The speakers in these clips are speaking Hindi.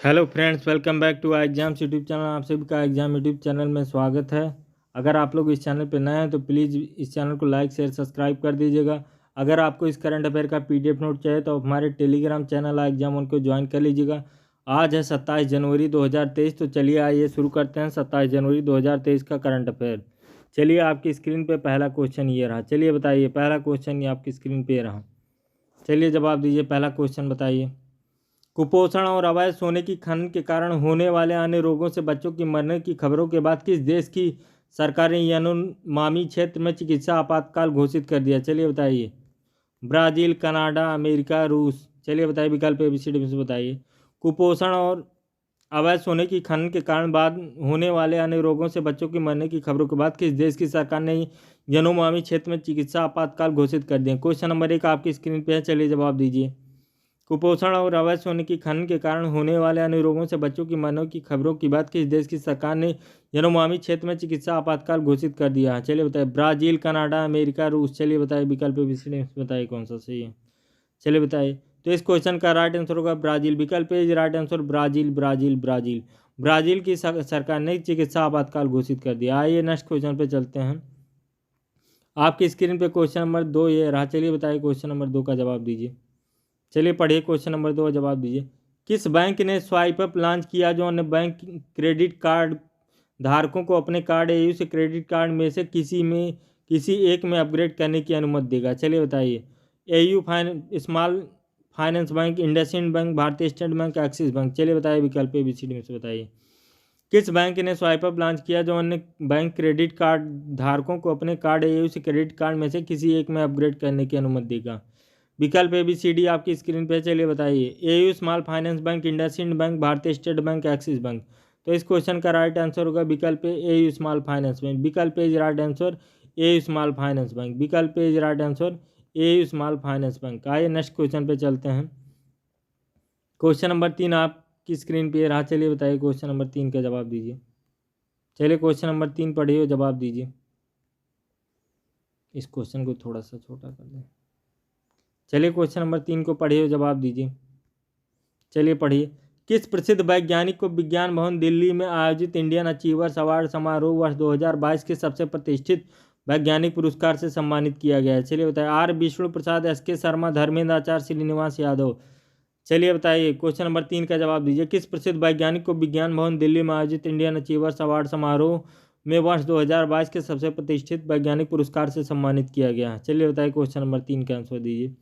Hello friends, welcome back to I exams YouTube channel. आप सभी का एग्जाम यूट्यूब चैनल में स्वागत है। अगर आप लोग इस चैनल पर नए हैं तो प्लीज़ इस चैनल को लाइक शेयर सब्सक्राइब कर दीजिएगा। अगर आपको इस करंट अफेयर का पीडीएफ नोट चाहिए तो हमारे टेलीग्राम चैनल आई एग्जाम उनको ज्वाइन कर लीजिएगा। आज है 27 जनवरी 2023। तो चलिए आइए शुरू करते हैं 27 जनवरी 2023 का करंट अफेयर। चलिए आपकी स्क्रीन पर पहला क्वेश्चन ये रहा। चलिए बताइए, पहला क्वेश्चन ये आपकी स्क्रीन पर रहा। चलिए जवाब दीजिए। पहला क्वेश्चन बताइए, कुपोषण और अवैध सोने की खनन के कारण होने वाले अन्य रोगों से बच्चों की मरने की खबरों के बाद किस देश की सरकार ने यानुमामी क्षेत्र में चिकित्सा आपातकाल घोषित कर दिया? चलिए बताइए। ब्राज़ील, कनाडा, अमेरिका, रूस। चलिए बताइए, विकल्प एबीसीडी में से बताइए। कुपोषण और अवैध सोने की खनन के कारण बाद होने वाले अन्य रोगों से बच्चों की मरने की खबरों के बाद किस देश की सरकार ने यानुमामी क्षेत्र में चिकित्सा आपातकाल घोषित कर दिया? क्वेश्चन नंबर 1 आपकी स्क्रीन पर है। चलिए जवाब दीजिए। कुपोषण और अवैध सोने की खनन के कारण होने वाले अन्य रोगों से बच्चों की मरने की खबरों की बात किस देश की सरकार ने यानुमामी क्षेत्र में चिकित्सा आपातकाल घोषित कर दिया है? चलिए बताइए। ब्राजील, कनाडा, अमेरिका, रूस। चलिए बताइए, विकल्प एबीसीडी बताइए कौन सा सही है। चलिए बताइए। तो इस क्वेश्चन का राइट आंसर होगा ब्राजील। विकल्प is right answer, Brazil Brazil Brazil. Brazil की सरकार ने चिकित्सा आपातकाल घोषित कर दिया। आइए नेक्स्ट क्वेश्चन पे चलते हैं। आपकी स्क्रीन पे क्वेश्चन नंबर 2 ये रहा। चलिए बताइए, क्वेश्चन नंबर 2 का जवाब दीजिए। चलिए पढ़िए क्वेश्चन नंबर 2 जवाब दीजिए। किस बैंक ने स्वाइप अप लॉन्च किया जो अन्य बैंक क्रेडिट कार्ड धारकों को अपने कार्ड एयू से क्रेडिट कार्ड में से किसी एक में अपग्रेड करने की अनुमति देगा? चलिए बताइए। AU small finance bank, IndusInd bank, Bharatiya state bank, Axis bank. चलिए बताइए, विकल्प एबीसीडी में से बताइए। किस बैंक ने स्वाइप अप लॉन्च किया जो अन्य बैंक क्रेडिट कार्ड धारकों को अपने कार्ड एयू से क्रेडिट कार्ड में से किसी एक में अपग्रेड करने की अनुमति देगा? विकल्प एबीसीडी आपकी स्क्रीन पे। चलिए बताइए। AU small finance bank, IndusInd bank, Bharatiya state bank, Axis bank. तो इस क्वेश्चन का राइट आंसर होगा विकल्प एयू स्मॉल फाइनेंस बैंक। विकल्प is right answer, AU small finance bank. विकल्प is right answer, AU small finance bank. आइए नेक्स्ट क्वेश्चन पे चलते हैं। क्वेश्चन नंबर 3 आपकी स्क्रीन पे रहा। चलिए बताइए, क्वेश्चन नंबर 3 का जवाब दीजिए। चलिए क्वेश्चन नंबर 3 पढ़िए और जवाब दीजिए। इस क्वेश्चन को थोड़ा सा छोटा कर दें। चलिए क्वेश्चन नंबर 3 को पढ़िए और जवाब दीजिए। चलिए पढ़िए। किस प्रसिद्ध वैज्ञानिक को विज्ञान भवन दिल्ली में आयोजित इंडियन अचीवर्स अवार्ड समारोह वर्ष 2022 के सबसे प्रतिष्ठित वैज्ञानिक पुरस्कार से सम्मानित किया गया है? चलिए बताइए। आर विष्णु प्रसाद, एस के शर्मा, धर्मेंद्र आचार्य, श्रीनिवास यादव। चलिए बताइए, क्वेश्चन नंबर 3 का जवाब दीजिए। किस प्रसिद्ध वैज्ञानिक को विज्ञान भवन दिल्ली में आयोजित इंडियन अचीवर्स अवार्ड समारोह में वर्ष 2022 के सबसे प्रतिष्ठित वैज्ञानिक पुरस्कार से सम्मानित किया गया है? चलिए बताइए, क्वेश्चन नंबर 3 का आंसर दीजिए।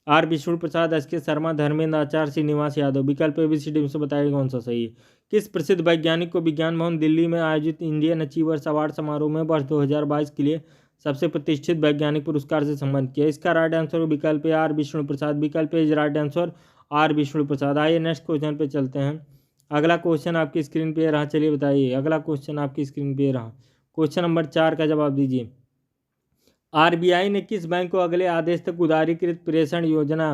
आर विष्णु प्रसाद, एस के शर्मा, धर्मेंद्र आचार्य, श्रीनिवास यादव। विकल्प एबीसीडी में से बताइए कौन सा सही है। किस प्रसिद्ध वैज्ञानिक को विज्ञान भवन दिल्ली में आयोजित इंडियन अचीवर्स अवार्ड समारोह में वर्ष 2022 के लिए सबसे प्रतिष्ठित वैज्ञानिक पुरस्कार से सम्मानित किया? इसका राइट आंसर विकल्प है आर विष्णु प्रसाद। विकल्प is right answer, R Vishnu Prasad. आइए नेक्स्ट क्वेश्चन पे चलते हैं। अगला क्वेश्चन आपकी स्क्रीन पे रहा। चलिए बताइए, अगला क्वेश्चन आपकी स्क्रीन पे रहा। क्वेश्चन नंबर 4 का जवाब दीजिए। आरबीआई ने किस बैंक को अगले आदेश तक उदारीकृत प्रेषण योजना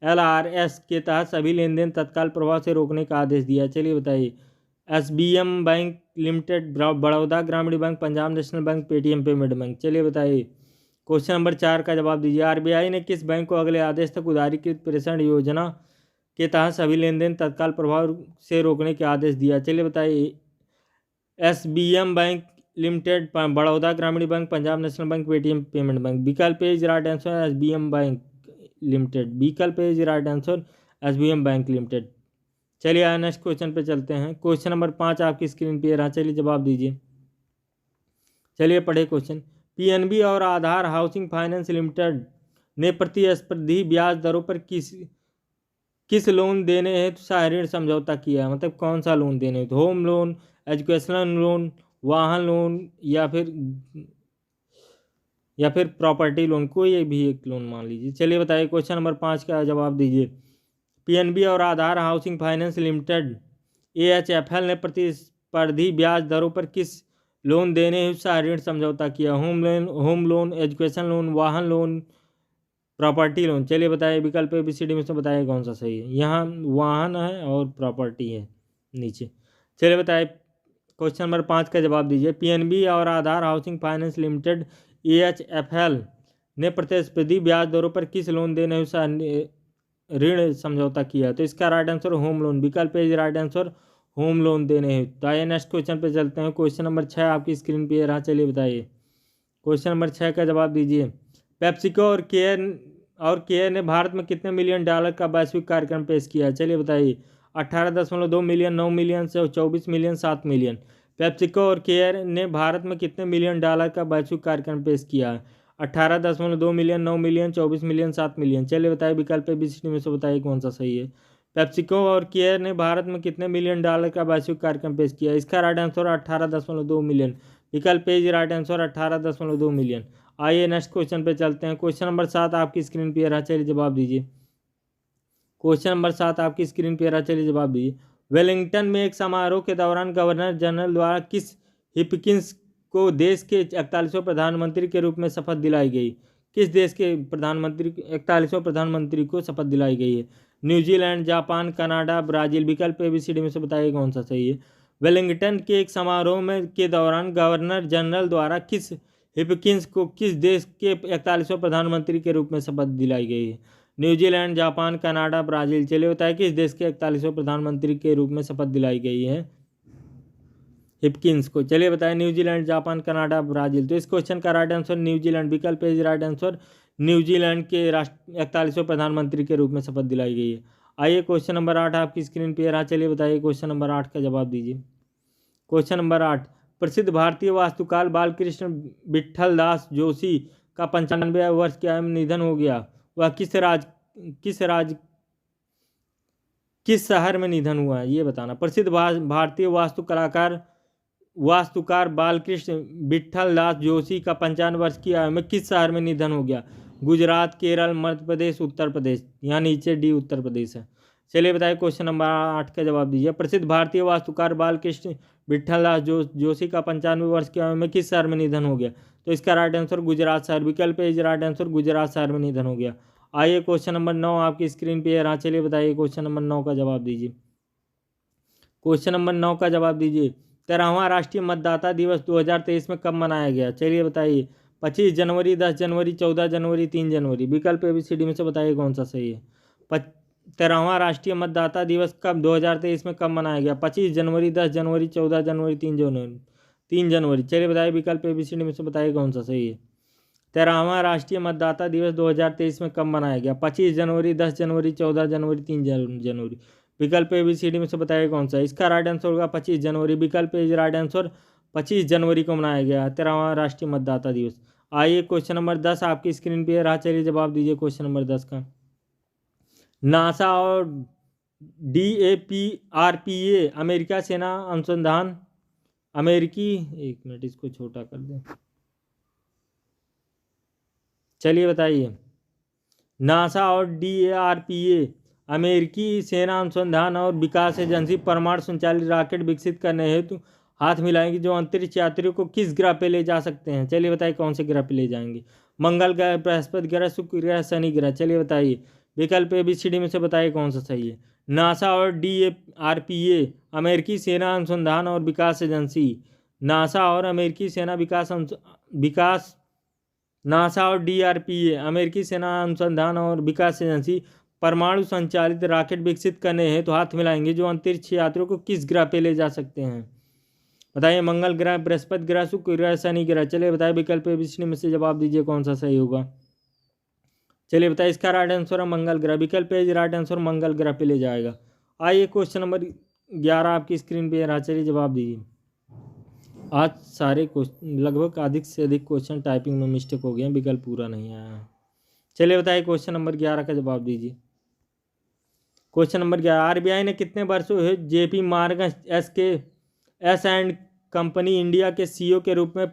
एलआरएस के तहत सभी लेन देन तत्काल प्रभाव से रोकने का आदेश दिया? चलिए बताइए। SBM bank limited, Baroda Gramin bank, Punjab national bank, Paytm payment bank. चलिए बताइए। क्वेश्चन नंबर 4 का जवाब दीजिए। आरबीआई ने किस बैंक को अगले आदेश तक उदारीकृत प्रेषण योजना के तहत सभी लेन देन तत्काल प्रभाव से रोकने के आदेश दिया? चलिए बताइए। SBM bank limited, Baroda Gramin bank, Punjab national bank, Paytm payment bank. विकल्प is right answer, SBM bank limited. विकल्प is right answer, SBM bank limited. चलिए नेक्स्ट क्वेश्चन पे चलते हैं। क्वेश्चन नंबर 5 आपकी स्क्रीन पे रहा। चलिए जवाब दीजिए। चलिए पढ़े क्वेश्चन। पीएनबी और आधार हाउसिंग फाइनेंस लिमिटेड ने प्रतिस्पर्धी ब्याज दरों पर किस लोन देने हेतु सह समझौता किया? मतलब कौन सा लोन देने हेतु? होम लोन, एजुकेशनल लोन, वाहन लोन या फिर प्रॉपर्टी लोन, कोई भी एक लोन मान लीजिए। चलिए बताइए, क्वेश्चन नंबर 5 का जवाब दीजिए। पीएनबी और आधार हाउसिंग फाइनेंस लिमिटेड एएचएफएल ने प्रतिस्पर्धी ब्याज दरों पर किस लोन देने हेतु सह समझौता किया? होम लोन, एजुकेशन लोन, वाहन लोन, प्रॉपर्टी लोन। चलिए बताइए, विकल्प एबीसीडी में से बताइए कौन सा सही है। यहाँ वाहन है और प्रॉपर्टी है नीचे। चलिए बताइए, क्वेश्चन नंबर 5 का जवाब दीजिए। पीएनबी और आधार हाउसिंग फाइनेंस लिमिटेड एएचएफएल ने प्रतिस्पर्धी ब्याज दरों पर किस लोन देने ऋण समझौता किया? तो इसका राइट आंसर होम लोन, विकल्प ए राइट आंसर होम लोन देने हैं। तो आइए नेक्स्ट क्वेश्चन पे चलते हैं। क्वेश्चन नंबर 6 आपकी स्क्रीन पे रहा, चलिए बताइए। क्वेश्चन नंबर 6 का जवाब दीजिए। पेप्सिको और केयर ने भारत में कितने मिलियन डॉलर का वैश्विक कार्यक्रम पेश किया है? चलिए बताइए। 18.2 मिलियन, 9 मिलियन से 24 मिलियन, 7 मिलियन। पेप्सिको और केयर ने भारत में कितने मिलियन डॉलर का वैश्विक कार्यक्रम पेश किया है? 18.2 मिलियन, 9 मिलियन, 24 मिलियन, 7 मिलियन। चलिए बताइए, विकल्प ABCD में से बताइए कौन सा सही है। पेप्सिको और केयर ने भारत में कितने मिलियन डॉलर का वैश्विक कार्यक्रम पेश किया? इसका राइट आंसर 18.2 मिलियन, विकल्प ए राइट आंसर 18.2 मिलियन। आइए नेक्स्ट क्वेश्चन पे चलते हैं। क्वेश्चन नंबर 7 आपकी स्क्रीन पे रहा, चलिए जवाब दीजिए। क्वेश्चन नंबर 7 आपकी स्क्रीन पे रहा, चलिए जवाब दीजिए। वेलिंगटन में एक समारोह के दौरान गवर्नर जनरल द्वारा किस हिपकिंस को देश के 41वें प्रधानमंत्री के रूप में शपथ दिलाई गई? किस देश के प्रधानमंत्री 41वें प्रधानमंत्री को शपथ दिलाई गई है? New Zealand, Japan, Canada, Brazil. विकल्प ABCD में से बताइए कौन सा सही है। वेलिंगटन के एक समारोह में के दौरान गवर्नर जनरल द्वारा किस हिपकिंस को किस देश के 41वें प्रधानमंत्री के रूप में शपथ दिलाई गई है? New Zealand, Japan, Canada, Brazil. चलिए बताइए, किस देश के 41वें प्रधानमंत्री के रूप में शपथ दिलाई गई है हिपकिंस को? चलिए बताएं, न्यूजीलैंड, जापान, कनाडा, ब्राजील। तो इस क्वेश्चन का राइट आंसर न्यूजीलैंड, विकल्प ए राइट आंसर न्यूजीलैंड के 41वें प्रधानमंत्री के रूप में शपथ दिलाई गई है। आइए क्वेश्चन नंबर 8 आपकी स्क्रीन पे रहा, चलिए बताइए क्वेश्चन नंबर 8 का जवाब दीजिए। क्वेश्चन नंबर 8, प्रसिद्ध भारतीय वास्तुकार बालकृष्ण विट्ठलदास जोशी का 95वें वर्ष की आयु में निधन हो गया। वह किस शहर में निधन हुआ है, ये बताना। प्रसिद्ध भारतीय वास्तुकार बालकृष्ण विट्ठलदास जोशी का 95 वर्ष की आयु में किस शहर में निधन हो गया? गुजरात, केरल, मध्य प्रदेश, उत्तर प्रदेश। यहाँ नीचे डी उत्तर प्रदेश है। चलिए बताइए, क्वेश्चन नंबर 8 का जवाब दीजिए। प्रसिद्ध भारतीय वास्तुकार बालकृष्ण विट्ठलदास जोशी का 95 वर्ष की आयु में किस शहर में निधन हो गया? तो इसका राइट आंसर गुजरात शहर, विकल्प ए राइट आंसर गुजरात शहर में निधन हो गया। आइए क्वेश्चन नंबर 9 आपकी स्क्रीन पे रहा, चलिए बताइए क्वेश्चन नंबर 9 का जवाब दीजिए। क्वेश्चन नंबर 9 का जवाब दीजिए। 13वां राष्ट्रीय मतदाता दिवस 2023 में कब मनाया गया? चलिए बताइए। 25 जनवरी, 10 जनवरी, 14 जनवरी, 3 जनवरी। विकल्प ABCD में से बताइए कौन सा सही है। 13वां राष्ट्रीय मतदाता दिवस कब 2023 में कब मनाया गया? 25 जनवरी, 10 जनवरी, 14 जनवरी, 3 जनवरी। 3 जनवरी। चलिए बताइए, विकल्प ABCD में से बताइए कौन सा सही है। 13वां राष्ट्रीय मतदाता दिवस 2023 में कब मनाया गया? 25 जनवरी, 10 जनवरी, 14 जनवरी, 3 जनवरी। विकल्प ABCD में से बताइए कौन सा है। इसका राइट आंसर होगा 25 जनवरी, विकल्प ए राइट आंसर 25 जनवरी को मनाया गया 13वां राष्ट्रीय मतदाता दिवस। आइए क्वेश्चन नंबर 10 आपकी स्क्रीन पे रहा, चलिए जवाब दीजिए क्वेश्चन नंबर 10 का। नासा और DARPA अमेरिका सेना अनुसंधान अमेरिकी, एक मिनट इसको छोटा कर दें। चलिए बताइए। नासा और DARPA अमेरिकी सेना अनुसंधान और विकास एजेंसी परमाणु संचालित रॉकेट विकसित करने हेतु हाथ मिलाएंगे, जो अंतरिक्ष यात्रियों को किस ग्रह पे ले जा सकते हैं? चलिए बताइए कौन से ग्रह पे ले जाएंगे। मंगल ग्रह, बृहस्पति ग्रह, शुक्र ग्रह, शनि ग्रह। चलिए बताइए, विकल्प ABCD में से बताइए कौन सा सही है। नासा और DARPA अमेरिकी सेना अनुसंधान और विकास एजेंसी। नासा और अमेरिकी सेना नासा और DARPA अमेरिकी सेना अनुसंधान और विकास एजेंसी परमाणु संचालित रॉकेट विकसित करने हैं तो हाथ मिलाएंगे, जो अंतरिक्ष यात्रियों को किस ग्रह पे ले जा सकते हैं? बताइए, मंगल ग्रह, बृहस्पति ग्रह, शुक्र ग्रह, शनि ग्रह। चलिए बताइए, विकल्प ABCD में से जवाब दीजिए कौन सा सही होगा। चलिए बताइए, इसका राइट आंसर है मंगल ग्रह, विकल्प ए राइट आंसर मंगल ग्रह पे ले जाएगा। आइए क्वेश्चन नंबर 11 आपकी स्क्रीन पे रहा, चलिए जवाब दीजिए। आज सारे क्वेश्चन लगभग अधिक से अधिक क्वेश्चन टाइपिंग में मिस्टेक हो गए हैं, विकल्प पूरा नहीं आया है। चलिए बताइए, क्वेश्चन नंबर 11 का जवाब दीजिए। क्वेश्चन नंबर 11, RBI ने कितने वर्षों से JP Morgan S and company India के CEO के रूप में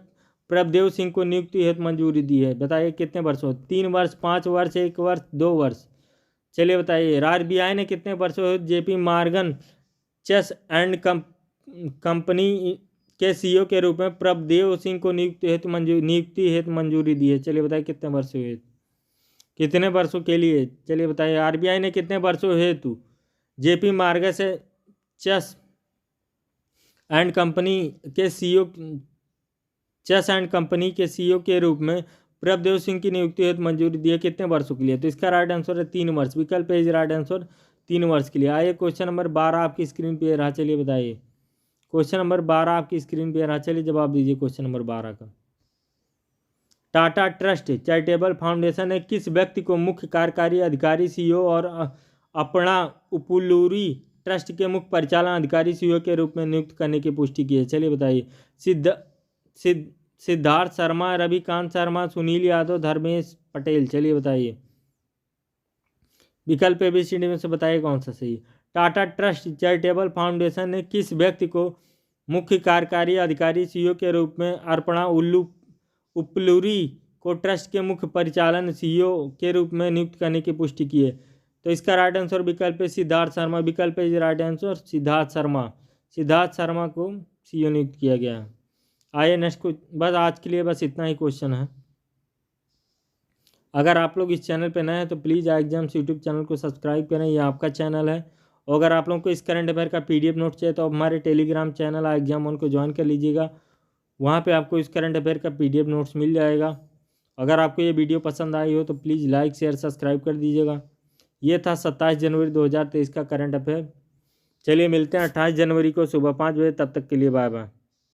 प्रभदेव सिंह को नियुक्ति हेतु मंजूरी दी है? बताइए कितने वर्षों, 3 वर्ष, 5 वर्ष, 1 वर्ष, 2 वर्ष। चलिए बताइए, RBI ने कितने वर्षों से JP Morgan Chase and company के CEO के रूप में प्रभदेव सिंह को नियुक्ति हेतु मंजूरी दी है? चलिए बताइए कितने वर्षों हेतु, कितने वर्षों के लिए? चलिए बताइए, RBI ने कितने वर्षों हेतु JP मॉर्गन से चेस एंड कंपनी के CEO के रूप में प्रभदेव सिंह की नियुक्ति हेतु मंजूरी दी है कितने वर्षों के लिए? तो इसका राइट आंसर है 3 वर्ष। विकल्प ए इज राइट आंसर, 3 वर्ष के लिए। आइए क्वेश्चन नंबर 12 आपकी स्क्रीन पे रहा, चलिए बताइए। क्वेश्चन नंबर 12 आपकी स्क्रीन पे रहा, चलिए जवाब दीजिए क्वेश्चन नंबर 12 का। टाटा ट्रस्ट चैरिटेबल फाउंडेशन ने किस व्यक्ति को मुख्य कार्यकारी अधिकारी सीईओ और अपना उपुलूरी ट्रस्ट के मुख्य परिचालन अधिकारी सीईओ के रूप में नियुक्त करने की पुष्टि की है? चलिए बताइए। सिद्धार्थ शर्मा, रविकांत शर्मा, सुनील यादव, धर्मेश पटेल। चलिए बताइए। विकल्प ABCD में से बताइए कौन सा सही। टाटा ट्रस्ट चैरिटेबल फाउंडेशन ने किस व्यक्ति को मुख्य कार्यकारी अधिकारी सीईओ के रूप में अर्पणा उप्लूरी को ट्रस्ट के मुख्य परिचालन सीईओ के रूप में नियुक्त करने की पुष्टि की है? तो इसका राइट आंसर विकल्प है सिद्धार्थ शर्मा। विकल्प is right answer, Siddharth Sharma को सीईओ नियुक्त किया गया है। आइए नेक्स्ट बस आज के लिए बस इतना ही क्वेश्चन है। अगर आप लोग इस चैनल पे नए हैं तो प्लीज़ एग्जाम्स यूट्यूब चैनल को सब्सक्राइब करें, ये आपका चैनल है। और अगर आप लोगों को इस करंट अफेयर का PDF नोट चाहिए तो हमारे टेलीग्राम चैनल एग्जाम ऑन को ज्वाइन कर लीजिएगा, वहाँ पे आपको इस करंट अफेयर का PDF नोट्स मिल जाएगा। अगर आपको ये वीडियो पसंद आई हो तो प्लीज़ लाइक शेयर सब्सक्राइब कर दीजिएगा। ये था 27 जनवरी 2023 का करंट अफेयर। चलिए मिलते हैं 28 जनवरी को सुबह 5 बजे, तब तक के लिए बाय बाय।